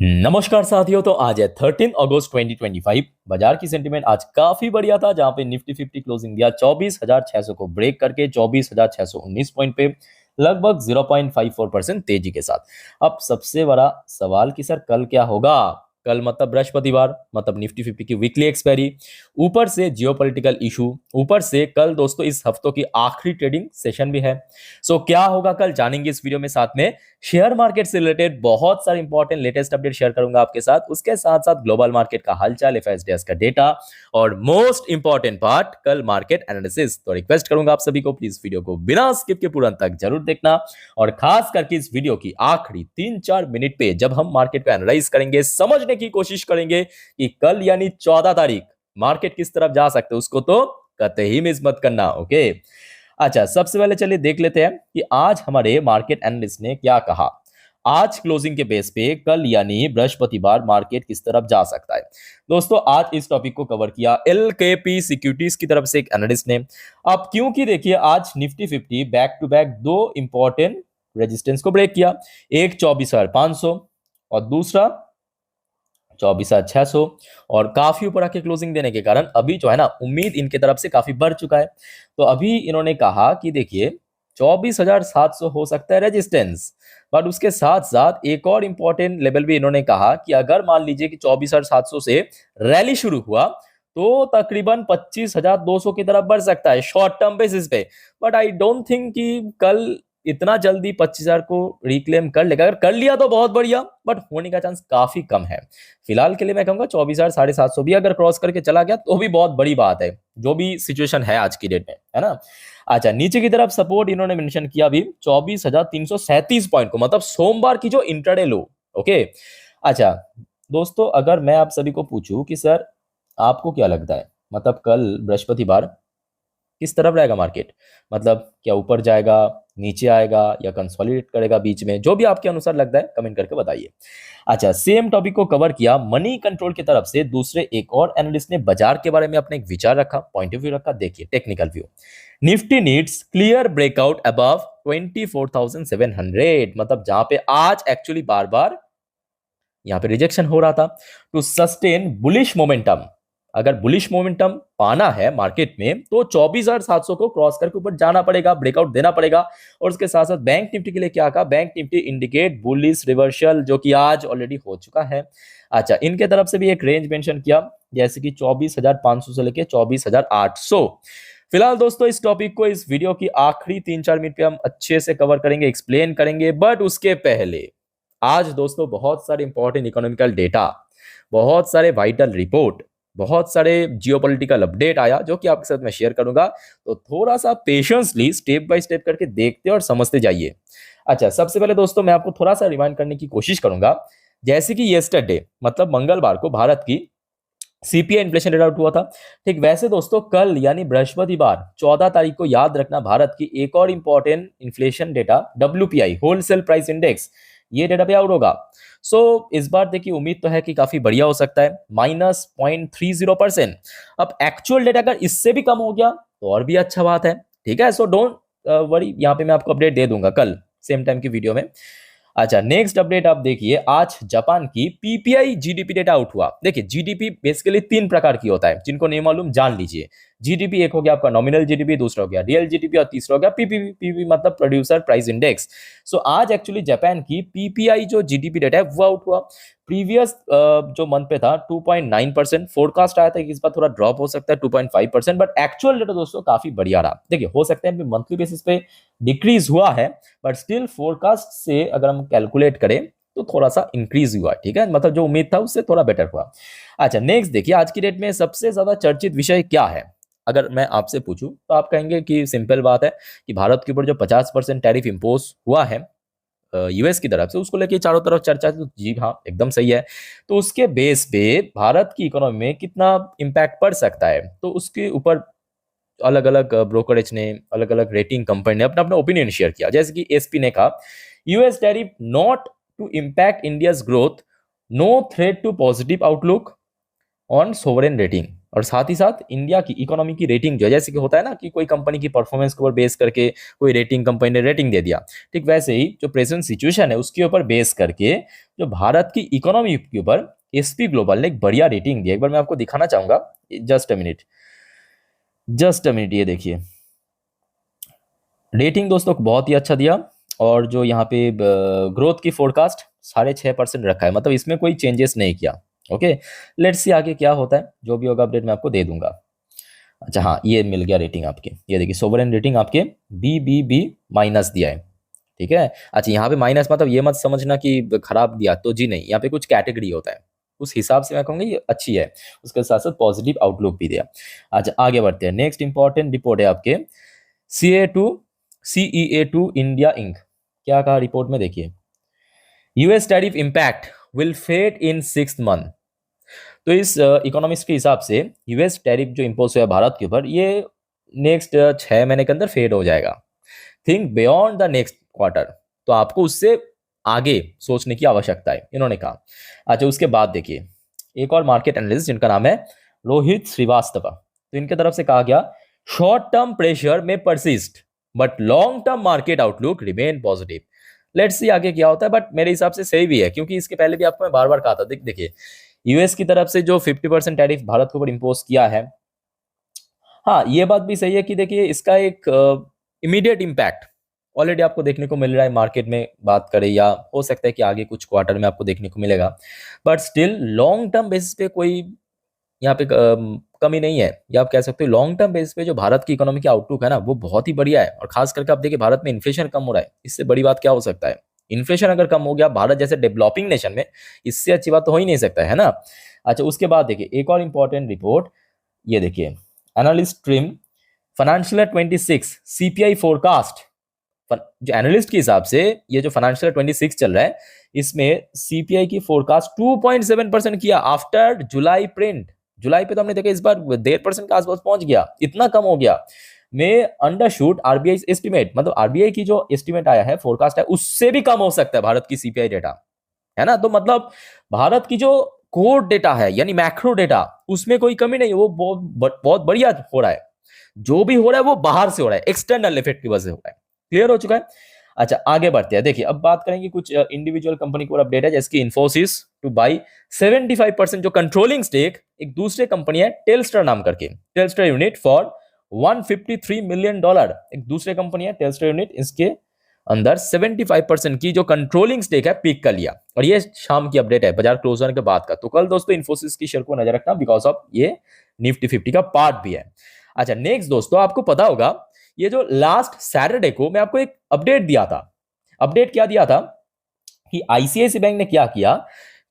नमस्कार साथियों। तो आज है 13 अगस्त 2025। बाजार की सेंटीमेंट आज काफी बढ़िया था, जहां पे निफ्टी 50 क्लोजिंग दिया 24,600 को ब्रेक करके 24,619 पॉइंट पे लगभग 0.54% तेजी के साथ। अब सबसे बड़ा सवाल कि सर कल क्या होगा। कल मतलब बृहस्पतिवार, मतलब निफ्टी 50 की वीकली एक्सपायरी, ऊपर से जियोपॉलिटिकल इशू, ऊपर से कल दोस्तों इस हफ्तों की आखिरी ट्रेडिंग सेशन भी है। सो क्या होगा कल जानेंगे इस वीडियो में। साथ में शेयर मार्केट से रिलेटेड बहुत सारे इंपॉर्टेंट लेटेस्ट अपडेट शेयर करूंगा आपके साथ। उसके साथ साथ ग्लोबल मार्केट का हालचाल, एफएसडीएस का डेटा और मोस्ट इंपॉर्टेंट पार्ट कल मार्केट एनालिसिस। तो रिक्वेस्ट करूंगा आप सभी को प्लीज वीडियो को बिना स्किप के पूरा अंत तक जरूर देखना। और खास करके इस वीडियो की आखिरी 3-4 मिनट पे जब हम मार्केट को एनालाइज करेंगे, समझने की कोशिश करेंगे कि कल यानी 14 तारीख मार्केट किस तरफ जा सकते हैं, उसको तो कतई मिस मत करना। ओके, अच्छा सबसे पहले चलिए देख लेते हैं कि आज हमारे मार्केट एनालिस्ट ने क्या कहा। आज क्लोजिंग के बेस पे कल यानी बृहस्पतिवार मार्केट किस तरफ जा सकता है। दोस्तों आज इस टॉपिक को कवर किया एलकेपी सिक्योरिटीज की तरफ से एक एनालिस्ट ने। अब क्योंकि देखिए आज निफ्टी 50 बैक टू बैक दो इंपॉर्टेंट रेजिस्टेंस को ब्रेक किया, एक 24,500 और दूसरा 24,600, और काफी ऊपर आके क्लोजिंग देने के कारण अभी जो है ना उम्मीद इनके तरफ से काफी बढ़ चुका है। तो अभी इन्होंने कहा कि देखिए 24,700 हो सकता है रेजिस्टेंस, बट उसके साथ साथ एक और इंपॉर्टेंट लेवल भी इन्होंने कहा कि अगर मान लीजिए कि 24,700 से रैली शुरू हुआ तो तकरीबन 25,200 की तरफ बढ़ सकता है शॉर्ट टर्म बेसिस पे। बट आई डोंट थिंक कि कल इतना जल्दी 25,000 को रिक्लेम कर लेगा। अगर कर लिया तो बहुत बढ़िया, बट होने का चांस काफी कम है। फिलहाल के लिए मैं कहूंगा 24,750 भी अगर क्रॉस करके चला गया तो भी बहुत बड़ी बात है, जो भी सिचुएशन है आज की डेट में, है ना। अच्छा नीचे की तरफ सपोर्ट इन्होंने मेंशन किया अभी 24,337 पॉइंट को, मतलब सोमवार की जो इंट्राडे लो। ओके, अच्छा दोस्तों अगर मैं आप सभी को पूछूं कि सर आपको क्या लगता है, मतलब कल बृहस्पतिवार किस तरफ रहेगा मार्केट, मतलब क्या ऊपर जाएगा, नीचे आएगा या कंसोलिडेट करेगा बीच में, जो भी आपके अनुसार लगता है कमेंट करके बताइए। अच्छा सेम टॉपिक को कवर किया मनी कंट्रोल की तरफ से दूसरे एक और एनालिस्ट ने बाजार के बारे में अपना एक विचार रखा, पॉइंट ऑफ व्यू रखा। देखिए technical view, Nifty needs clear breakout above 24,700, मतलब जहां पे आज एक्चुअली बार बार यहां पे रिजेक्शन हो रहा था, टू सस्टेन बुलिश मोमेंटम। अगर बुलिश मोमेंटम पाना है मार्केट में तो 24,700 को क्रॉस करके ऊपर जाना पड़ेगा, ब्रेकआउट देना पड़ेगा। और उसके साथ साथ बैंक निफ्टी के लिए क्या कहा, bank Nifty indicate bullish reversal, जो कि आज ऑलरेडी हो चुका है। अच्छा इनके तरफ से भी एक रेंज मेंशन किया, जैसे कि 24,500 से लेके 24,800। फिलहाल दोस्तों इस टॉपिक को इस वीडियो की आखिरी 3-4 मिनट पे हम अच्छे से कवर करेंगे, एक्सप्लेन करेंगे। बट उसके पहले आज दोस्तों बहुत सारे इंपॉर्टेंट इकोनॉमिकल डेटा, बहुत सारे वाइटल रिपोर्ट, बहुत सारे जियोपॉलिटिकल अपडेट आया, जो कि आपके साथ मैं शेयर करूंगा। तो थोड़ा सा पेशेंसली स्टेप बाय स्टेप करके देखते और समझते जाइए। अच्छा सबसे पहले दोस्तों मैं आपको थोड़ा सा रिमाइंड करने की कोशिश करूंगा, जैसे कि येस्टरडे मतलब मंगलवार को भारत की सीपीआई इन्फ्लेशन रेट आउट हुआ था। ठीक वैसे दोस्तों कल यानी बृहस्पतिवार 14 तारीख को याद रखना भारत की एक और important inflation data WPI wholesale price index, ये डेटा पे आउट होगा। इस बार देखिए उम्मीद तो है कि काफी बढ़िया हो सकता है, -0.30%। अब एक्चुअल डेटा अगर इससे भी कम हो गया तो और भी अच्छा बात है, ठीक है। सो डोंट वरी, यहाँ पे मैं आपको अपडेट दे दूंगा कल सेम टाइम की वीडियो में। अच्छा नेक्स्ट अपडेट आप देखिए, आज जापान की पीपीआई जीडीपी डेटा आउट हुआ। देखिए जीडीपी बेसिकली 3 प्रकार की होता है, जिनको नहीं मालूम जान लीजिए। जीडीपी एक हो गया आपका नॉमिनल जीडीपी, दूसरा हो गया रियल जीडीपी और तीसरा हो गया पीपीपी। पीपी मतलब प्रोड्यूसर प्राइस इंडेक्स। आज एक्चुअली जापान की पीपीआई जो जीडीपी डेटा है वो आउट हुआ। प्रीवियस जो मंथ पे था 2.9%, फोरकास्ट आया था कि इस बार थोड़ा ड्रॉप हो सकता है 2.5%, बट एक्चुअल डेटा दोस्तों काफी बढ़िया रहा। देखिए हो सकता है मंथली बेसिस पे डिक्रीज हुआ है, बट स्टिल फोरकास्ट से अगर हम कैलकुलेट करें तो थोड़ा सा इंक्रीज हुआ, ठीक है, मतलब जो उम्मीद था उससे थोड़ा बेटर हुआ। अच्छा नेक्स्ट देखिए, आज की डेट में सबसे ज्यादा चर्चित विषय क्या है। अगर मैं आपसे पूछूं तो आप कहेंगे कि सिंपल बात है कि भारत के ऊपर जो 50% टैरिफ इंपोज हुआ है यूएस की तरफ से, उसको लेके चारों तरफ चर्चा है। तो जी हाँ एकदम सही है। तो उसके बेस पे भारत की इकोनॉमी में कितना इम्पैक्ट पड़ सकता है, तो उसके ऊपर अलग अलग ब्रोकरेज ने, अलग अलग रेटिंग कंपनी ने अपना अपना ओपिनियन शेयर किया। जैसे कि एसपी ने कहा, US tariff not to impact India's growth, no threat to positive outlook on sovereign rating. और साथ ही साथ इंडिया की इकोनॉमी की रेटिंग जो है, जैसे कि होता है ना कि कोई कंपनी की परफॉर्मेंस के ऊपर बेस करके कोई रेटिंग कंपनी ने रेटिंग दे दिया, ठीक वैसे ही जो प्रेजेंट सिचुएशन है उसके ऊपर बेस करके जो भारत की इकोनॉमी के ऊपर एसपी ग्लोबल ने एक बढ़िया रेटिंग दी। एक बार मैं आपको दिखाना चाहूंगा, just a minute, just a minute, ये देखिए रेटिंग दोस्तों को बहुत ही अच्छा दिया। और जो यहाँ पे ग्रोथ की फोरकास्ट 6.5% रखा है, मतलब इसमें कोई चेंजेस नहीं किया। ओके, लेट्स सी आगे क्या होता है, जो भी होगा अपडेट मैं आपको दे दूंगा। अच्छा हाँ, ये मिल गया रेटिंग आपके, ये देखिए सोवरेन रेटिंग आपके बी माइनस दिया है, ठीक है। अच्छा यहाँ पे माइनस मतलब ये मत समझना कि खराब दिया, तो जी नहीं, यहाँ पे कुछ कैटेगरी होता है, उस हिसाब से मैं कहूँगा ये अच्छी है। उसके साथ साथ पॉजिटिव आउटलुक भी दिया। अच्छा आगे बढ़ते हैं, नेक्स्ट इंपॉर्टेंट रिपोर्ट है आपके CEA2 इंडिया इंक। क्या कहा रिपोर्ट में, देखिए US tariff impact will fade in 6 month. तो इस इकोनॉमिस्ट के हिसाब से यूएस टैरिफ जो इम्पोज हुआ है भारत के ऊपर, ये नेक्स्ट 6 महीने के अंदर फेड हो जाएगा। Think beyond the next quarter, तो आपको उससे आगे सोचने की आवश्यकता है, इन्होंने कहा। अच्छा उसके बाद देखिए एक और मार्केट एनालिस्ट जिनका नाम है रोहित श्रीवास्तव, तो इनके तरफ से कहा गया शॉर्ट टर्म प्रेशर में persist but long term market outlook remain positive. Let's see आगे क्या होता है, बट मेरे हिसाब से सही भी है, क्योंकि इसके पहले भी आपको मैं बार बार कहा था। देखिए यूएस की तरफ से जो 50% टैरिफ भारत के ऊपर इम्पोज किया है, हाँ ये बात भी सही है कि देखिए इसका एक इमीडिएट इम्पैक्ट ऑलरेडी आपको देखने को मिल रहा है मार्केट में, बात करें या हो सकता है कि आगे कुछ क्वार्टर में आपको देखने को मिलेगा, but still long term basis पे कोई यहाँ पे कमी नहीं है। या आप कह सकते हो लॉन्ग टर्म बेसिस पे जो भारत की इकोनॉमी की आउटलुक है ना, वो बहुत ही बढ़िया है। और खास करके आप देखिए भारत में इन्फ्लेशन कम हो रहा है, इससे बड़ी बात क्या हो सकता है। इन्फ्लेशन अगर कम हो गया भारत जैसे डेवलपिंग नेशन में, इससे अच्छी बात तो हो ही नहीं सकता है ना। अच्छा उसके बाद देखिए एक और इंपॉर्टेंट रिपोर्ट, ये देखिए analyst trim financial 26 CPI forecast. जो एनालिस्ट के हिसाब से ये जो फाइनेंशियल 26 चल रहा है, इसमें सीपीआई की फोरकास्ट 2.7% किया आफ्टर जुलाई प्रिंट। जुलाई पे तो हमने देखा इस बार 1.5% के आसपास पहुंच गया, इतना कम हो गया। में अंडरशूट आरबीआई एस्टिमेट, मतलब आरबीआई की जो एस्टिमेट आया है, फोरकास्ट है, उससे भी कम हो सकता है भारत की सीपीआई डेटा, है ना। तो मतलब भारत की जो कोर डेटा है यानी मैक्रो डेटा, उसमें कोई कमी नहीं है, वो बहुत बढ़िया हो रहा है। जो भी हो रहा है वो बाहर से हो रहा है, एक्सटर्नल इफेक्ट की वजह से हो रहा है। क्लियर हो चुका है। अच्छा आगे बढ़ते हैं, देखिए अब बात करेंगे कुछ इंडिविजुअल कंपनी के ऊपर अपडेट है, जैसे कि इन्फोसिस टू बाई 75% जो कंट्रोलिंग स्टेक एक दूसरे कंपनी है टेलस्टर नाम करके, टेलस्टर यूनिट फॉर $153 मिलियन। एक दूसरे कंपनी है टेलस्टर यूनिट, इसके अंदर 75% की जो कंट्रोलिंग स्टेक है पिक कर लिया। और ये शाम की अपडेट है, बाजार क्लोज होने के बाद का। तो कल दोस्तों इन्फोसिस की शेयर को नजर रखना, बिकॉज ऑफ ये निफ्टी 50 का पार्ट भी है। अच्छा नेक्स्ट दोस्तों, आपको पता होगा ये जो लास्ट सैटरडे को मैं आपको एक अपडेट दिया था। अपडेट क्या दिया था कि आईसीआईसी बैंक ने क्या किया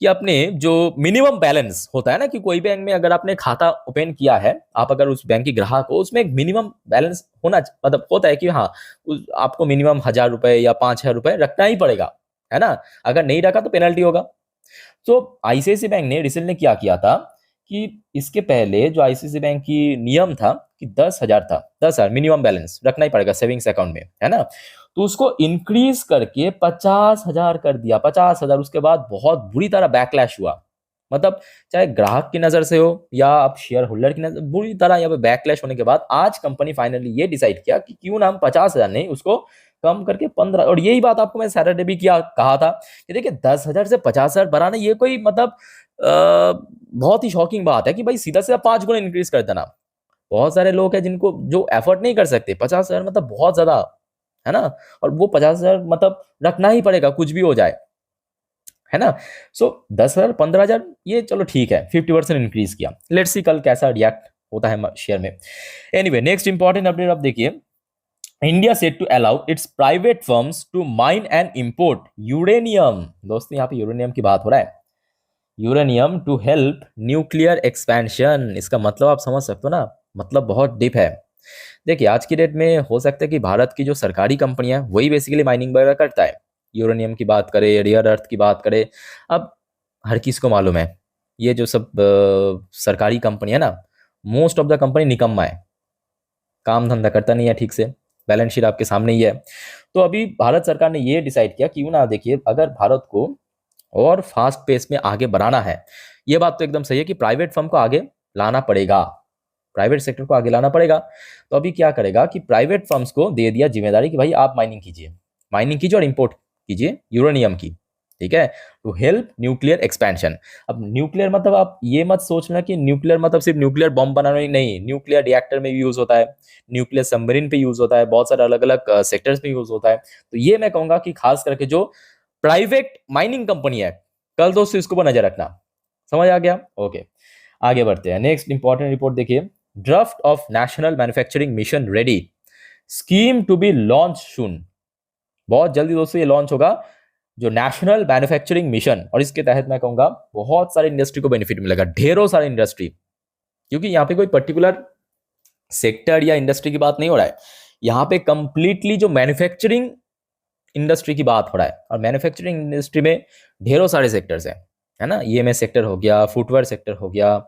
कि अपने जो मिनिमम बैलेंस होता है ना, कि कोई बैंक में अगर आपने खाता ओपन किया है, आप अगर उस बैंक की ग्राहक हो, उसमें एक मिनिमम बैलेंस होना मतलब होता है कि हाँ आपको मिनिमम 1,000 रुपए या 5,000 रुपए रखना ही पड़ेगा, है ना। अगर नहीं रखा तो पेनल्टी होगा। तो आईसीआईसी बैंक ने रिसेंटली क्या किया था कि इसके पहले जो आईसीआईसी बैंक की नियम था कि 10,000 था, 10,000 मिनिमम बैलेंस रखना ही पड़ेगा सेविंग्स अकाउंट में, है ना। तो उसको इंक्रीज करके 50,000 कर दिया, 50,000। उसके बाद बहुत बुरी तरह बैकलैश हुआ, मतलब चाहे ग्राहक की नजर से हो या आप शेयर होल्डर की नजर, बुरी तरह यहाँ पे बैकलैश होने के बाद आज कंपनी फाइनली ये डिसाइड किया कि क्यों ना हम 50,000 नहीं, उसको कम करके 15। और यही बात आपको मैं सैटरडे भी किया कहा था कि देखिए 10,000 से 50,000 बढ़ाना ये कोई मतलब बहुत ही शॉकिंग बात है कि भाई सीधा सीधा 5 गुना इंक्रीज कर देना। बहुत सारे लोग हैं जिनको जो एफर्ट नहीं कर सकते, 50,000 मतलब बहुत ज्यादा, है ना। और वो 50,000 मतलब रखना ही पड़ेगा कुछ भी हो जाए, है ना। सो 10,000 15,000 ये चलो ठीक है, 50% इंक्रीज किया। लेट्स सी कल कैसा रिएक्ट होता है शेयर में। एनीवे नेक्स्ट इंपॉर्टेंट अपडेट आप देखिए, India set to allow its private firms to mine and import uranium. दोस्तों यहाँ पे यूरेनियम की बात हो रहा है, uranium to help nuclear expansion. इसका मतलब आप समझ सकते हो ना, मतलब बहुत डीप है। देखिए आज की डेट में हो सकता है कि भारत की जो सरकारी कंपनियां वही बेसिकली माइनिंग वगैरह करता है, यूरेनियम की बात करें, रेयर अर्थ की बात करें। अब हर किसी को मालूम है ये जो सब सरकारी कंपनी है ना, मोस्ट ऑफ द कंपनी निकम्मा है, काम धंधा करता नहीं है ठीक से, बैलेंस शीट आपके सामने ही है। तो अभी भारत सरकार ने ये डिसाइड किया क्यों ना, देखिए अगर भारत को और फास्ट पेस में आगे बढ़ाना है, ये बात तो एकदम सही है कि प्राइवेट फर्म को आगे लाना पड़ेगा, प्राइवेट सेक्टर को आगे लाना पड़ेगा। तो अभी क्या करेगा कि प्राइवेट फर्म्स को दे दिया जिम्मेदारी कि भाई आप माइनिंग कीजिए और इंपोर्ट कीजिए यूरेनियम की, ठीक है, टू हेल्प न्यूक्लियर एक्सपेंशन। अब न्यूक्लियर मतलब आप ये मत सोचना कि न्यूक्लियर मतलब सिर्फ न्यूक्लियर बॉम्ब बनाना ही नहीं, न्यूक्लियर रिएक्टर में भी यूज होता है, न्यूक्लियर सबमरीन पे यूज होता है, बहुत सारे अलग अलग सेक्टर्स में यूज होता है। तो ये मैं कहूंगा कि खास करके जो प्राइवेट माइनिंग कंपनी है, कल दोस्तों इसको ऊपर नजर रखना। समझ आ गया? ओके, आगे बढ़ते हैं। नेक्स्ट इंपॉर्टेंट रिपोर्ट देखिए, draft of national manufacturing mission ready, scheme to be launch soon. बहुत जल्दी दोस्तों ये लॉन्च होगा जो नेशनल मैन्युफैक्चरिंग मिशन, और इसके तहत मैं कहूंगा बहुत सारे इंडस्ट्री को बेनिफिट मिलेगा, ढेरों सारे इंडस्ट्री, क्योंकि यहाँ पे कोई पर्टिकुलर सेक्टर या इंडस्ट्री की बात नहीं हो रहा है, यहाँ पे कंप्लीटली जो मैन्युफैक्चरिंग इंडस्ट्री की बात हो रहा है। और मैन्युफैक्चरिंग इंडस्ट्री में ढेरों सारे सेक्टर्स हैं, है ना, ईएमएस सेक्टर हो गया, फुटवेयर सेक्टर हो गया,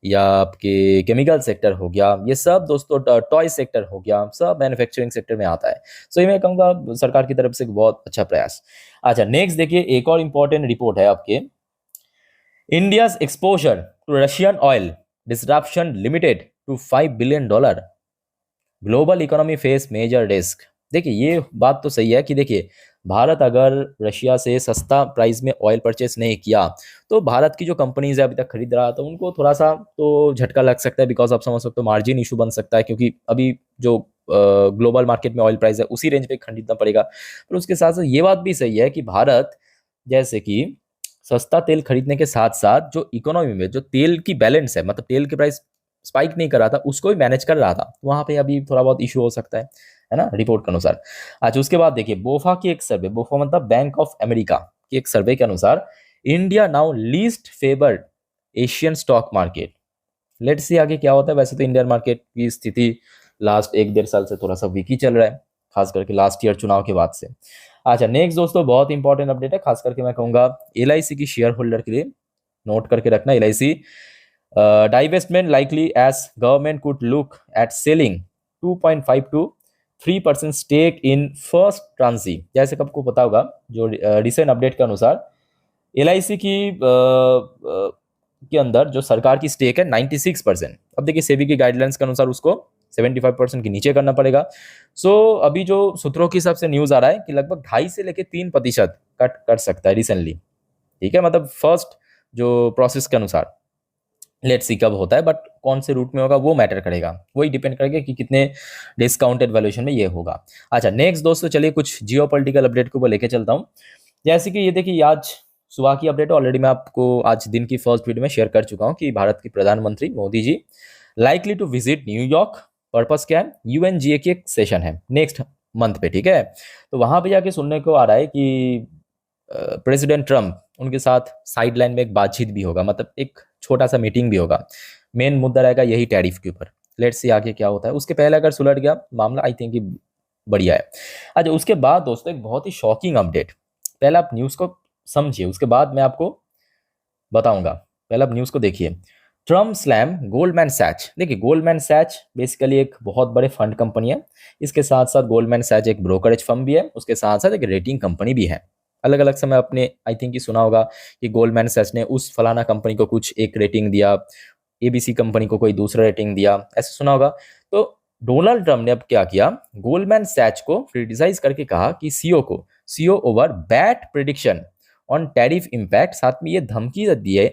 या आपके केमिकल सेक्टर हो गया, ये सब दोस्तों, टॉय सेक्टर हो गया, सब मैन्युफैक्चरिंग सेक्टर में आता है। सो ये मैं कहूँगा सरकार की तरफ से बहुत अच्छा प्रयास। अच्छा, नेक्स्ट देखिए, एक और इंपॉर्टेंट रिपोर्ट है आपके, India's exposure to Russian oil disruption limited to $5 billion, global economy face major risk. देखिए ये बात तो सही है कि देखिए भारत अगर रशिया से सस्ता प्राइस में ऑयल परचेस नहीं किया तो भारत की जो कंपनीज है अभी तक खरीद रहा था उनको थोड़ा सा तो झटका लग सकता है, बिकॉज आप समझ सकते हो मार्जिन इशू बन सकता है, क्योंकि अभी जो ग्लोबल मार्केट में ऑयल प्राइस है उसी रेंज पे खरीदना पड़ेगा। पर उसके साथ साथ ये बात भी सही है कि भारत जैसे कि सस्ता तेल खरीदने के साथ साथ जो इकोनॉमी में जो तेल की बैलेंस है, मतलब तेल की प्राइस स्पाइक नहीं कर रहा था, उसको भी मैनेज कर रहा था, वहां पे अभी थोड़ा बहुत इशू हो सकता है ना, रिपोर्ट के अनुसार। अच्छा, उसके बाद देखिए बोफा की एक सर्वे, बोफा मतलब बैंक ऑफ अमेरिका की एक सर्वे के अनुसार India now least favoured Asian stock market. Let's see आगे क्या होता है। वैसे तो इंडियन मार्केट की स्थिति लास्ट 1-1.5 साल से थोड़ा सा वीक ही चल रहा है, खास करके लास्ट ईयर चुनाव के बाद से। अच्छा, नेक्स्ट दोस्तों बहुत इंपॉर्टेंट अपडेट है, खास करके मैं कहूंगा एलआईसी की शेयर होल्डर के लिए, नोट करके रखना, LIC divestment likely as government could look at selling 2.5 to 3% stake in first transi। जैसे कि आपको पता होगा जो रिसेंट अपडेट के अनुसार एलआईसी की के अंदर जो सरकार की स्टेक है 96%। अब देखिए सेबी की गाइडलाइंस के अनुसार उसको 75% के नीचे करना पड़ेगा। सो अभी जो सूत्रों के हिसाब से न्यूज आ रहा है कि लगभग 2.5 से लेकर 3% कट कर सकता है रिसेंटली, ठीक है, मतलब फर्स्ट जो प्रोसेस के अनुसार। लेट्स सी कब होता है, बट कौन से रूट में होगा वो मैटर करेगा, वही डिपेंड करेगा कि कितने डिस्काउंटेड वैल्यूएशन में ये होगा। अच्छा, नेक्स्ट दोस्तों चलिए कुछ जियोपॉलिटिकल अपडेट को लेके चलता हूँ। जैसे कि ये देखिए आज सुबह की अपडेट ऑलरेडी मैं आपको आज दिन की फर्स्ट वीडियो में शेयर कर चुका हूँ कि भारत के प्रधानमंत्री Modi ji likely to visit New York. Purpose क्या है, यूएनजीए की एक सेशन है नेक्स्ट मंथ पे, ठीक है, तो वहां पे जाके सुनने को आ रहा है कि प्रेसिडेंट ट्रम्प उनके साथ साइडलाइन में एक बातचीत भी होगा, मतलब एक छोटा सा मीटिंग भी होगा। मेन मुद्दा रहेगा यही टैरिफ के ऊपर। लेट्स सी आगे क्या होता है। उसके पहले अगर सुलझ गया मामला, आई थिंक बढ़िया है। अच्छा, उसके बाद दोस्तों एक बहुत ही शॉकिंग अपडेट, पहले आप न्यूज़ को समझिए उसके बाद मैं आपको बताऊंगा, पहले आप न्यूज़ को देखिए। Trump slam Goldman Sachs. देखिए गोल्डमैन सैच बेसिकली एक बहुत बड़े फंड कंपनी है, इसके साथ साथ गोल्डमैन सैच एक ब्रोकरेज फर्म भी है, उसके साथ साथ एक रेटिंग कंपनी भी है। अलग अलग समय अपने आई थिंक सुना होगा कि गोल्डमैन सैच ने उस फलाना कंपनी को कुछ एक रेटिंग दिया, एबीसी कंपनी को कोई दूसरा रेटिंग दिया, ऐसे सुना होगा। तो डोनाल्ड ट्रम्प ने अब क्या किया, गोल्डमैन सैच को क्रिटिसाइज करके कहा कि CO over bad prediction on tariff impact, साथ में ये धमकी दी है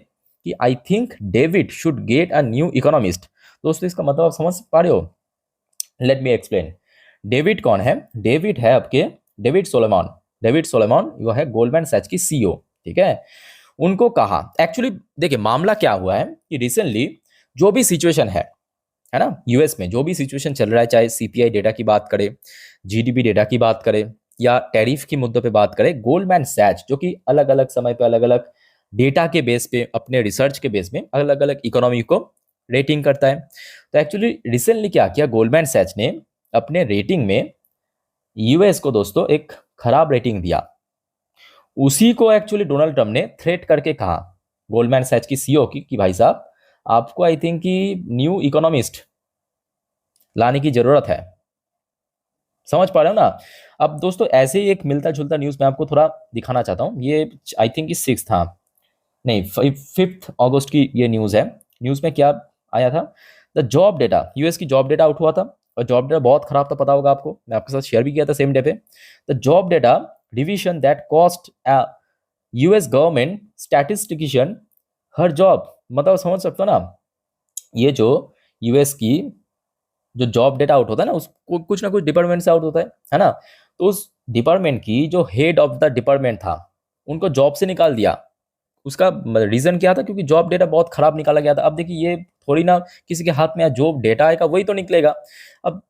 कि I think David should get a new economist. दोस्तों इसका मतलब आप समझ पा रहे हो, लेट मी एक्सप्लेन। डेविड कौन है, डेविड है आपके डेविड सोलोमन वो है गोल्डमैन सैच की सीईओ, ठीक है। उनको कहा, एक्चुअली देखिए मामला क्या हुआ है कि रिसेंटली जो भी सिचुएशन है ना, यूएस में जो भी सिचुएशन चल रहा है, चाहे सीपीआई डेटा की बात करें, जीडीपी डेटा की बात करें या टैरिफ की मुद्दों पे बात करें, गोल्डमैन सैच जो कि अलग अलग समय पे अलग अलग डेटा के बेस पे, अपने रिसर्च के बेस में अलग अलग इकोनॉमी को रेटिंग करता है। तो एक्चुअली रिसेंटली क्या किया, गोल्डमैन सैच ने अपने रेटिंग में यूएस को दोस्तों एक खराब रेटिंग दिया। उसी को एक्चुअली डोनाल्ड ट्रम्प ने थ्रेट करके कहा गोल्डमैन सैच की सीईओ की कि भाई साहब आपको आई थिंक कि न्यू इकोनॉमिस्ट लाने की जरूरत है। समझ पा रहे हो ना। अब दोस्तों ऐसे ही एक मिलता जुलता न्यूज मैं आपको थोड़ा दिखाना चाहता हूँ। ये आई थिंक 6 था नहीं 5 अगस्त की ये न्यूज है। न्यूज में क्या आया था। द जॉब डेटा, यूएस की जॉब डेटा आउट हुआ था और जॉब डेटा बहुत खराब था, पता होगा आपको, मैं आपके साथ शेयर भी किया था सेम डे पे। The job data revision that cost US government statistician her job, मतलब समझ सकते हो ना, ये जो यूएस की जो जॉब डेटा आउट होता है ना, उसको कुछ ना कुछ डिपार्टमेंट से आउट होता है ना, तो उस डिपार्टमेंट की जो हेड ऑफ द डिपार्टमेंट था, उनको जॉब से निकाल दिया। उसका रीजन क्या था? क्योंकि जॉब डेटा बहुत खराब निकाला गया था। अब देखिए, ये थोड़ी ना किसी के हाथ में जो डेटा आएगा वही तो निकलेगा। अब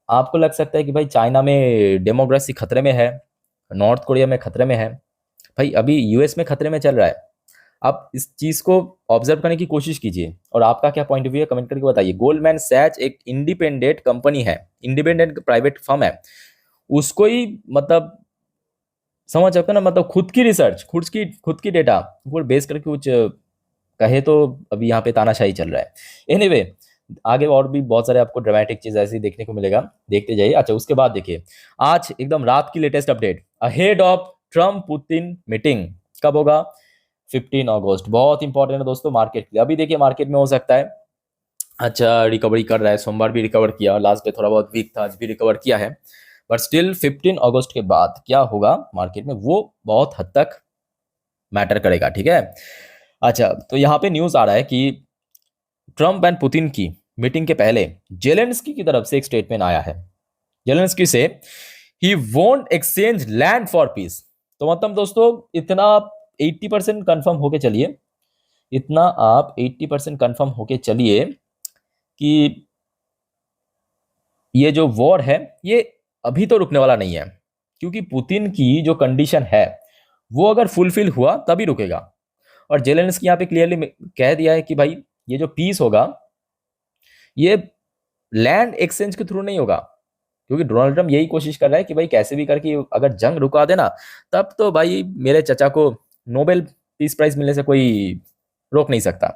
आपको लग सकता है कि भाई चाइना में डेमोक्रेसी खतरे में है, नॉर्थ कोरिया में खतरे में है, भाई अभी यूएस में खतरे में चल रहा है। आप इस चीज को ऑब्जर्व करने की कोशिश कीजिए और आपका क्या पॉइंट ऑफ व्यू है कमेंट करके बताइए। गोल्डमैन सैच एक इंडिपेंडेंट कंपनी है, इंडिपेंडेंट प्राइवेट फर्म है, उसको ही मतलब समझ सकते हो ना, मतलब खुद की रिसर्च, खुद की डेटा ऊपर बेस करके कुछ कहे तो अभी यहाँ पे तानाशाही चल रहा है। एनीवे आगे और भी बहुत सारे आपको ड्रामेटिक चीज ऐसी देखने को मिलेगा, देखते जाइए। अच्छा, उसके बाद देखिए आज एकदम रात की latest update, ahead of Trump Putin meeting, कब होगा? 15 अगस्त। बहुत इंपॉर्टेंट है दोस्तों मार्केट के लिए। अभी देखिए मार्केट में हो सकता है अच्छा रिकवरी कर रहा है, सोमवार भी रिकवर किया, लास्ट डे थोड़ा बहुत वीक था, आज भी रिकवर किया है, बट स्टिल 15 अगस्त के बाद क्या होगा मार्केट में वो बहुत हद तक मैटर करेगा, ठीक है। अच्छा, तो यहाँ पे न्यूज आ रहा है कि ट्रम्प एंड पुतिन की मीटिंग के पहले जेलेंस्की की तरफ से एक स्टेटमेंट आया है। जेलेंस्की से he won't exchange land for piece. तो मतलब दोस्तों इतना 80% कंफर्म होके चलिए, इतना आप 80% कंफर्म होके चलिए कि ये जो वॉर है ये अभी तो रुकने वाला नहीं है, क्योंकि पुतिन की जो कंडीशन है वो अगर फुलफिल हुआ तभी रुकेगा। और जेलेंस्की यहाँ पे क्लियरली कह दिया है कि भाई ये जो पीस होगा ये लैंड एक्सचेंज के थ्रू नहीं होगा, क्योंकि डोनाल्ड ट्रम्प यही कोशिश कर रहा है कि भाई कैसे भी करके अगर जंग रुका देना तब तो भाई मेरे चचा को नोबेल पीस प्राइज मिलने से कोई रोक नहीं सकता।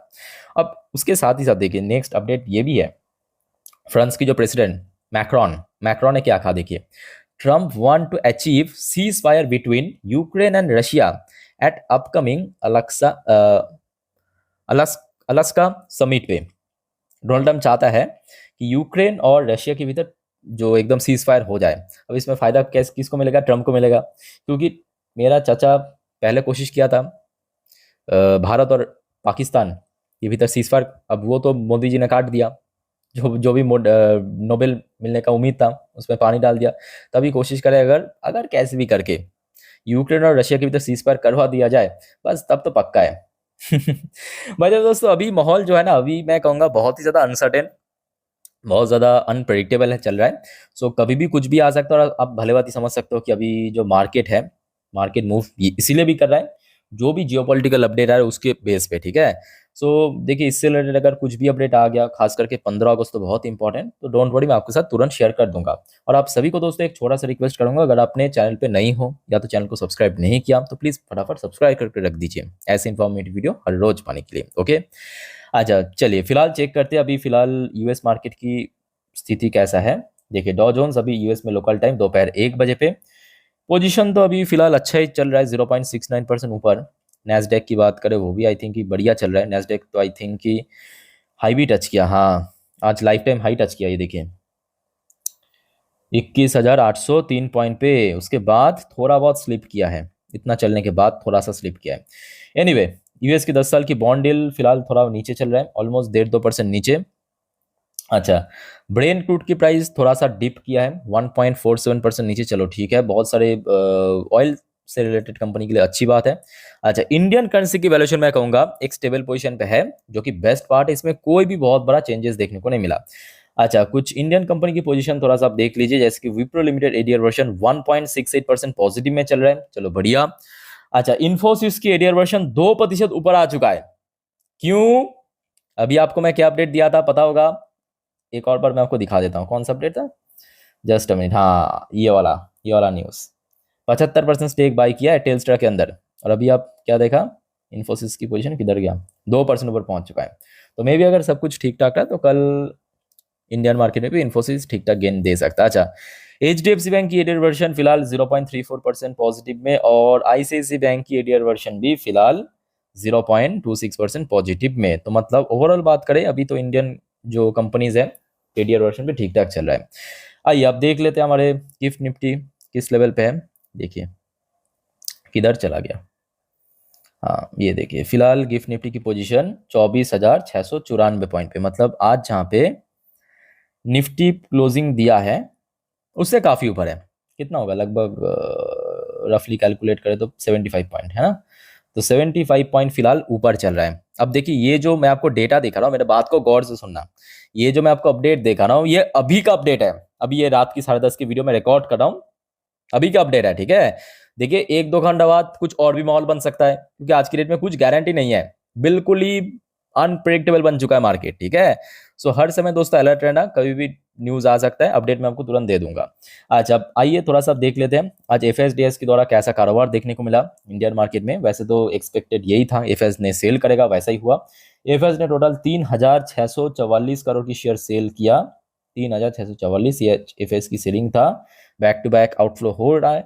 अब उसके साथ ही साथ देखिए नेक्स्ट अपडेट ये भी है, फ्रांस की जो प्रेसिडेंट मैक्रोन ने क्या कहा देखिए, Trump want to achieve ceasefire between Ukraine and Russia at upcoming Alaska summit पे। डोनाल्ड ट्रम्प चाहता है कि यूक्रेन और रशिया के भीतर जो एकदम सीज फायर हो जाए। अब इसमें फायदा किसको मिलेगा? ट्रम्प को मिलेगा, क्योंकि मेरा चाचा पहले कोशिश किया था भारत और पाकिस्तान के भीतर सीज फायर, अब वो तो मोदी जी ने काट दिया, जो जो भी नोबेल मिलने का उम्मीद था उसमें पानी डाल दिया। तभी कोशिश करें अगर अगर कैसे भी करके यूक्रेन और रशिया के भीतर सीज फायर करवा दिया जाए, बस तब तो पक्का है। मतलब दोस्तों अभी माहौल जो है ना, अभी मैं कहूँगा बहुत ही ज़्यादा अनसर्टेन, बहुत ज़्यादा अनप्रेडिक्टेबल है, चल रहा है। सो कभी भी कुछ भी आ सकता है और आप भले बात ही समझ सकते हो कि अभी जो मार्केट है, मार्केट मूव इसीलिए भी कर रहा है जो भी जियोपॉलिटिकल अपडेट आ रहा है उसके बेस पे, ठीक है। सो देखिए इससे रिलेटेड अगर कुछ भी अपडेट आ गया, खास करके 15 अगस्त तो बहुत इंपॉर्टेंट, तो डोंट वरी मैं आपके साथ तुरंत शेयर कर दूंगा। और आप सभी को दोस्तों एक छोटा सा रिक्वेस्ट करूंगा, अगर आपने चैनल पे नहीं हो या तो चैनल को सब्सक्राइब नहीं किया तो प्लीज़ फटाफट सब्सक्राइब करके रख दीजिए ऐसे इन्फॉर्मेटिव वीडियो हर रोज पाने के लिए, ओके। अच्छा चलिए फिलहाल चेक करते हैं अभी फिलहाल यूएस मार्केट की स्थिति कैसा है। देखिए डॉ जोन्स अभी यूएस में लोकल टाइम दोपहर 1 बजे पे, पोजीशन तो अभी फिलहाल अच्छा ही चल रहा है, 0.69% ऊपर। नैस्डैक की बात करें वो भी आई थिंक कि बढ़िया चल रहा है। नैस्डैक तो आई थिंक कि हाई भी टच किया, हाँ आज लाइफ टाइम हाई टच किया, ये देखिए 21,803 पॉइंट पे। उसके बाद थोड़ा बहुत स्लिप किया है, इतना चलने के बाद थोड़ा सा स्लिप किया है। एनीवे यूएस की 10 साल की बॉन्ड डील फिलहाल थोड़ा नीचे चल रहा है, ऑलमोस्ट 1.5-2% नीचे। अच्छा, ब्रेन क्रूड की प्राइस थोड़ा सा डिप किया है, 1.47% नीचे, चलो ठीक है, बहुत सारे ऑयल से रिलेटेड कंपनी के लिए अच्छी बात है। अच्छा, इंडियन करेंसी की वैल्यूएशन मैं कहूँगा एक स्टेबल पोजीशन पे है, जो कि बेस्ट पार्ट है, इसमें कोई भी बहुत बड़ा चेंजेस देखने को नहीं मिला। अच्छा, कुछ इंडियन कंपनी की पोजीशन थोड़ा सा आप देख लीजिए, जैसे कि Wipro limited ADR version 1.68% positive में चल रहा है, चलो बढ़िया। अच्छा, इन्फोसिस की एडीआर वर्जन 2% ऊपर आ चुका है, क्यों? अभी आपको मैं क्या अपडेट दिया था पता होगा, एक और बार मैं आपको दिखा देता हूँ कौन सा अपडेट था, जस्ट अ मिनट, हाँ ये वाला न्यूज़। 75% स्टेक बाई किया है टेल्स्ट्रा के अंदर, और अभी आप क्या देखा, इन्फोसिस की पोजीशन किधर गया, 2% ऊपर पहुंच चुका है। तो मे भी अगर सब कुछ ठीक ठाक रहा तो कल इंडियन मार्केट में भी इन्फोसिस ठीक ठाक गेन दे सकता है। अच्छा, एचडीएफसी बैंक की एडीआर वर्जन फिलहाल 0.34% पॉजिटिव में, और आईसीआईसी बैंक की एडीआर वर्जन भी फिलहाल 0.26% पॉजिटिव में। तो मतलब ओवरऑल बात करें अभी तो इंडियन जो कंपनीज है एडीआर वर्जन पे ठीक ठाक चल रहा है। आइए अब देख लेते हैं हमारे गिफ्ट निफ्टी किस लेवल पे है। देखिए किधर चला गया। हाँ ये देखिए फिलहाल गिफ्ट निफ्टी की पोजीशन 24,694 पॉइंट पे, मतलब आज जहाँ पे निफ्टी क्लोजिंग दिया है उससे काफ़ी ऊपर है। कितना होगा लगभग रफली कैलकुलेट करें तो 75 पॉइंट है ना। तो 75 पॉइंट फिलहाल ऊपर चल रहा है। अब देखिए ये जो मैं आपको डेटा दिखा रहा हूँ, मेरे बात को गौर से सुनना, ये जो मैं आपको अपडेट दिखा रहा हूँ ये अभी का अपडेट है। अभी ये रात की 10:30 की वीडियो में रिकॉर्ड कर रहा हूँ, अभी का अपडेट है ठीक है। देखिए एक दो घंटा बाद कुछ और भी माहौल बन सकता है, क्योंकि आज की डेट में कुछ गारंटी नहीं है, बिल्कुल ही अनप्रेडिक्टेबल बन चुका है मार्केट ठीक है। सो हर समय दोस्तों अलर्ट रहना, कभी भी न्यूज आ सकता है, अपडेट मैं आपको तुरंत दे दूंगा। अच्छा अब आइए थोड़ा सा देख लेते हैं आज एफएसडीएस के द्वारा कैसा कारोबार देखने को मिला इंडियन मार्केट में। वैसे तो एक्सपेक्टेड यही था, एफएस ने सेल करेगा, वैसा ही हुआ। एफएस ने टोटल 3,644 करोड़ की शेयर सेल किया। 3,644 ये एफएस की सेलिंग था। बैक टू बैक आउटफ्लो हो रहा है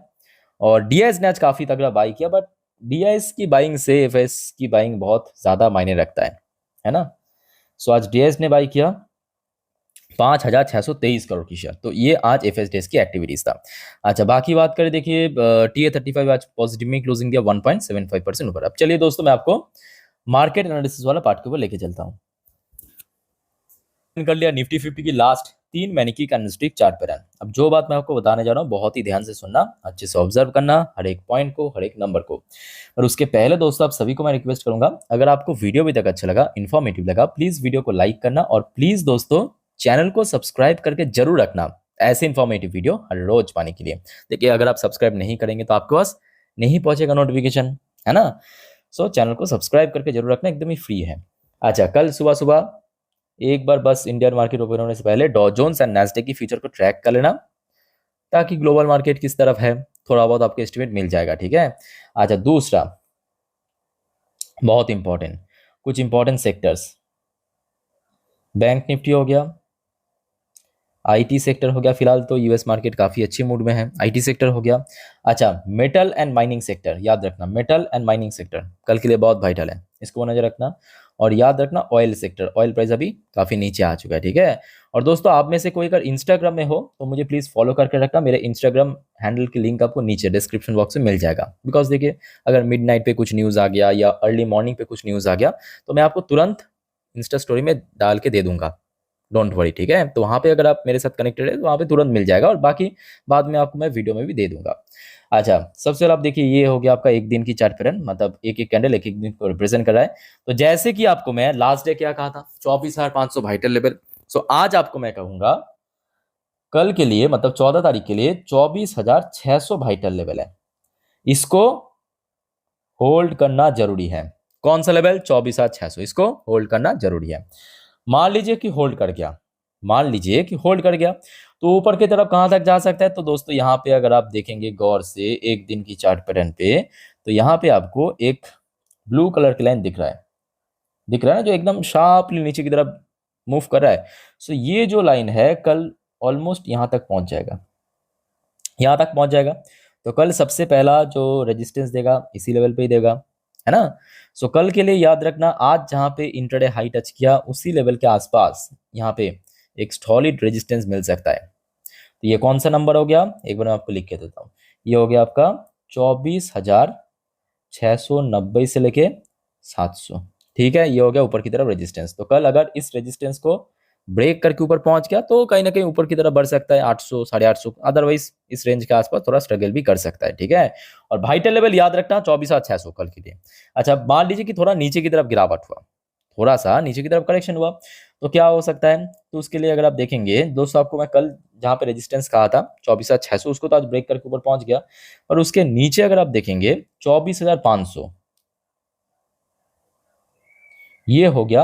और डीआईएस ने आज काफी तगड़ा बाई किया, बट डीआईएस की बाइंग से एफएस की बाइंग बहुत ज्यादा मायने रखता है ना। सो आज डीआईएस ने बाई किया 5,623 करोड़ की शेयर। तो ये आज एफएसडीएस की एक्टिविटीज था। अच्छा बाकी बात करें, देखिए TA35 आज पॉजिटिव में क्लोजिंग दिया 1.75% ऊपर। अब चलिए दोस्तों मैं आपको मार्केट एनालिसिस वाला पार्ट के ऊपर लेके चलता हूँ। कर लिया निफ्टी 50 की लास्ट 3 महीने की कैंडलस्टिक चार्ट पैटर्न। अब जो बात मैं आपको बताने जा रहा हूँ बहुत ही ध्यान से सुनना, अच्छे से ऑब्जर्व करना हर एक पॉइंट को, हर एक नंबर को। और उसके पहले दोस्तों आप सभी को मैं रिक्वेस्ट करूंगा, अगर आपको वीडियो अभी तक अच्छा लगा, इन्फॉर्मेटिव लगा, प्लीज वीडियो को लाइक करना और प्लीज दोस्तों चैनल को सब्सक्राइब करके जरूर रखना ऐसे इन्फॉर्मेटिव वीडियो हर रोज पाने के लिए। देखिए अगर आप सब्सक्राइब नहीं करेंगे तो आपके पास नहीं पहुंचेगा नोटिफिकेशन, है ना। सो चैनल को सब्सक्राइब करके जरूर रखना, एकदम ही फ्री है। अच्छा कल सुबह सुबह एक बार बस इंडियन मार्केट ओपन होने से पहले डॉ जोन्स एंड नैस्डैक की फ्यूचर को ट्रैक कर लेना, ताकि ग्लोबल मार्केट किस तरफ है थोड़ा बहुत आपको एस्टिमेट मिल जाएगा ठीक है। अच्छा दूसरा बहुत इंपॉर्टेंट, कुछ इंपॉर्टेंट सेक्टर्स, बैंक निफ्टी हो गया, आईटी सेक्टर हो गया, फिलहाल तो यूएस मार्केट काफ़ी अच्छी मूड में है, आईटी सेक्टर हो गया। अच्छा मेटल एंड माइनिंग सेक्टर याद रखना, मेटल एंड माइनिंग सेक्टर कल के लिए बहुत वाइटल है, इसको नजर रखना। और याद रखना ऑयल सेक्टर, ऑयल प्राइस अभी काफ़ी नीचे आ चुका है ठीक है। और दोस्तों आप में से कोई अगर इंस्टाग्राम में हो तो मुझे प्लीज़ फॉलो करके रखना, मेरे इंस्टाग्राम हैंडल की लिंक आपको नीचे डिस्क्रिप्शन बॉक्स में मिल जाएगा। बिकॉज देखिए अगर मिड नाइट पे कुछ न्यूज़ आ गया या अर्ली मॉर्निंग पे कुछ न्यूज़ आ गया तो मैं आपको तुरंत इंस्टा स्टोरी में डाल के दे दूंगा, डोंट वरी ठीक है। तो वहाँ पे अगर आप मेरे साथ कनेक्टेड है तो वहाँ पे तुरंत मिल जाएगा, और बाकी बाद में आपको मैं वीडियो में भी दे दूंगा। अच्छा सबसे पहले आप देखिए ये हो गया आपका एक दिन की चार्ट पैटर्न, मतलब एक एक कैंडल एक एक दिन को रिप्रेजेंट कर रहा है। तो जैसे कि आपको मैं लास्ट डे क्या कहा था 24,500 वाइटल लेवल, सो आज आपको मैं कहूंगा कल के लिए मतलब 14 तारीख के लिए 24,600 वाइटल लेवल है, इसको होल्ड करना जरूरी है। कौन सा लेवल 24,600, इसको होल्ड करना जरूरी है। मान लीजिए कि होल्ड कर गया, मान लीजिए कि होल्ड कर गया तो ऊपर की तरफ कहां तक जा सकता है। तो दोस्तों यहाँ पे अगर आप देखेंगे गौर से एक दिन की चार्ट पैटर्न पे, तो यहाँ पे आपको एक ब्लू कलर की लाइन दिख रहा है, दिख रहा है ना, जो एकदम शार्पली नीचे की तरफ मूव कर रहा है। सो ये जो लाइन है कल ऑलमोस्ट यहाँ तक पहुंच जाएगा, यहाँ तक पहुंच जाएगा। तो कल सबसे पहला जो रेजिस्टेंस देगा इसी लेवल पे ही देगा, है ना। सो कल के लिए याद रखना आज जहां पे इंट्राडे हाई टच किया उसी लेवल के आसपास यहाँ पे एक सॉलिड रेजिस्टेंस मिल सकता है। तो ये कौन सा नंबर हो गया, एक बार मैं आपको लिख के देता हूँ। ये हो गया आपका 24,690 से लेके 700, ठीक है। ये हो गया ऊपर की तरफ रेजिस्टेंस। तो कल अगर इस रेजिस्टेंस को ब्रेक करके ऊपर पहुंच गया तो कहीं ना कहीं ऊपर की तरफ बढ़ सकता है 800 850, अदरवाइज इस रेंज के आसपास थोड़ा स्ट्रगल भी कर सकता है ठीक है। और वाइटल लेवल याद रखना 24,600 कल के लिए। अच्छा मान लीजिए कि थोड़ा नीचे की तरफ गिरावट हुआ, थोड़ा सा नीचे की तरफ करेक्शन हुआ, तो क्या हो सकता है। तो उसके लिए अगर आप देखेंगे दोस्तों, आपको मैं कल जहां पे रेजिस्टेंस कहा था 24,600, उसको तो आज ब्रेक करके ऊपर पहुंच गया, पर उसके नीचे अगर आप देखेंगे 24,500, ये हो गया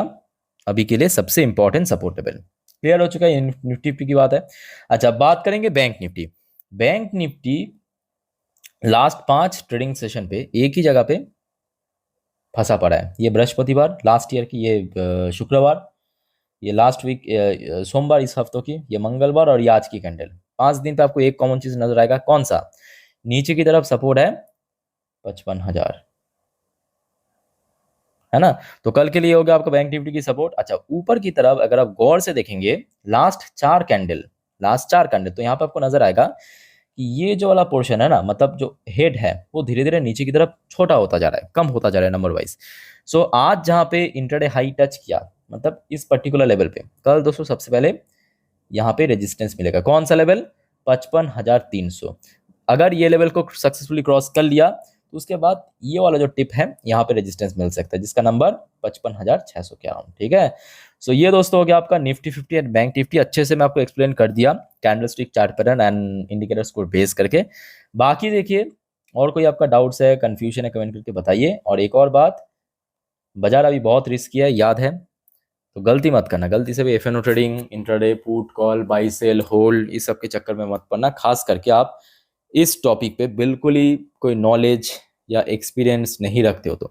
अभी के लिए सबसे इंपॉर्टेंट सपोर्ट लेवल। क्लियर हो चुका है, निफ्टी की बात है। अच्छा बात करेंगे bank Nifty. Bank Nifty last 5 trading session पे एक ही जगह पे फंसा पड़ा है। ये बृहस्पतिवार लास्ट ईयर की, ये शुक्रवार, ये लास्ट वीक सोमवार इस हफ्तों की, ये मंगलवार और ये आज की कैंडल। 5 दिन पे आपको एक कॉमन चीज नजर आएगा, कौन सा, नीचे की तरफ सपोर्ट है 55,000, है ना। तो कल के लिए हो गया आपका बैंक निफ्टी की सपोर्ट। अच्छा, ऊपर की तरफ अगर आप गौर से देखेंगे लास्ट चार कैंडल तो यहाँ पे आपको नजर आएगा कि ये जो वाला पोर्शन है ना, मतलब जो हेड है वो धीरे धीरे नीचे की तरफ छोटा होता जा रहा है, कम होता जा रहा है नंबर वाइज। सो आज जहाँ पे इंटरडे हाई टच किया, मतलब इस पर्टिकुलर लेवल पे, कल दोस्तों सबसे पहले यहाँ पे रेजिस्टेंस मिलेगा। कौन सा लेवल? 55,300। अगर ये लेवल को सक्सेसफुली क्रॉस कर लिया तो उसके बाद ये वाला जो टिप है यहाँ पे रेजिस्टेंस मिल सकता है, जिसका नंबर 55,600 के अराउंड। ठीक है। सो ये दोस्तों हो गया आपका निफ्टी 50 एंड बैंक निफ्टी। अच्छे से मैं आपको एक्सप्लेन कर दिया candlestick chart pattern and indicators को बेस करके। बाकी देखिए, और कोई आपका डाउट्स है, कंफ्यूजन है, कमेंट करके बताइए। और एक और बात, बाजार अभी बहुत रिस्की है, याद है, तो गलती मत करना। गलती से भी FNO trading, intraday, put call, buy sell, hold, इस सब के चक्कर में मत पड़ना। खास करके आप इस टॉपिक पे बिल्कुल ही कोई नॉलेज या एक्सपीरियंस नहीं रखते हो तो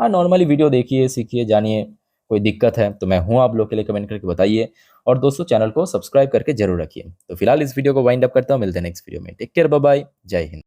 हाँ, नॉर्मली वीडियो देखिए, सीखिए, जानिए। कोई दिक्कत है तो मैं हूँ आप लोग के लिए, कमेंट करके बताइए। और दोस्तों चैनल को सब्सक्राइब करके जरूर रखिए। तो फिलहाल इस वीडियो को वाइंड अप करता हूँ, मिलते हैं नेक्स्ट वीडियो में। टेक केयर, बाय बाय, जय हिंद।